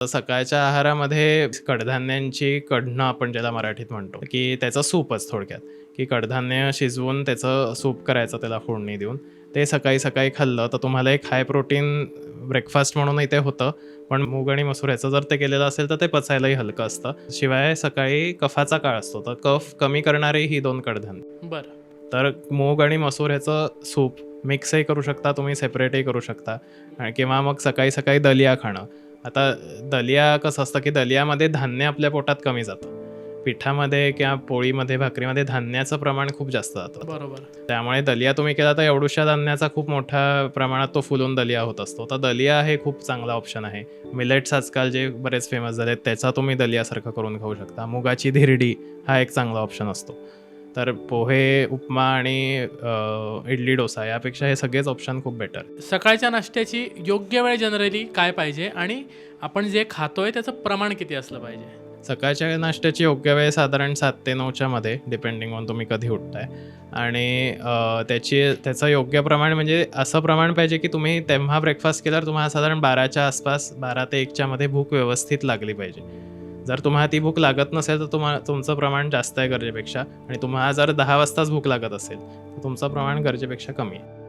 सकाळच्या आहारामध्ये कडधान्यांची कढणं आपण ज्याला मराठीत म्हणतो, की त्याचं सूपच थोडक्यात, की कडधान्य शिजवून त्याचं सूप करायचं त्याला फोडणी देऊन. ते सकाळी-सकाळी खाल्लं तर तुम्हाला एक हाय प्रोटीन ब्रेकफास्ट म्हणूनही ते होतं. पण मूग आणि मसूर ह्याचं जर ते केलेलं असेल तर ते पचायलाही हलकं असतं. शिवाय सकाळी कफाचा काळ असतो, तर कफ कमी करणारे ही 2 कडधान्य. बरं. तर मूग आणि मसूर ह्याचं सूप मिक्सही करू शकता तुम्ही, सेपरेटही करू शकता किंवा मग सकाळी-सकाळी दलिया खाणं. आता दलिया कसं असतं, की दलियामध्ये धान्य आपल्या पोटात कमी जातं. पिठामध्ये किंवा पोळीमध्ये, भाकरीमध्ये धान्याचं प्रमाण खूप जास्त जातं. बरोबर. त्यामुळे दलिया तुम्ही केला तर एवढ्याशा धान्याचा खूप मोठ्या प्रमाणात तो फुलून दलिया होत असतो. तर दलिया हे खूप चांगला ऑप्शन आहे. मिलेट्स आजकाल जे बरेच फेमस झालेत त्याचा तुम्ही दलियासारखं करून खाऊ शकता. मुगाची धिरडी हा एक चांगला ऑप्शन असतो. तर पोहे, उपमा आणि इडली डोसा यापेक्षा हे सगळेच ऑप्शन खूप बेटर. सकाळच्या नाश्त्याची योग्य वेळ जनरली काय पाहिजे आणि आपण जे खातोय त्याचं प्रमाण किती असलं पाहिजे? सकाळच्या नाश्त्याची योग्य वेळ साधारण 7 ते 9च्या मध्ये डिपेंडिंग ऑन तुम्ही कधी उठताय आणि त्याचं योग्य प्रमाण म्हणजे असं प्रमाण पाहिजे की तुम्ही तेव्हा ब्रेकफास्ट केल्यावर तुम्हाला साधारण 12च्या आसपास 12 ते 1च्या मध्ये भूक व्यवस्थित लागली पाहिजे. जर तुम्हाला ती भूक लागत नसेल तर तुमचं प्रमाण जास्त आहे गरजेपेक्षा आणि तुम्हाला जर 10 वाजताच भूक लागत असेल तर तुमचं प्रमाण गरजेपेक्षा कमी आहे.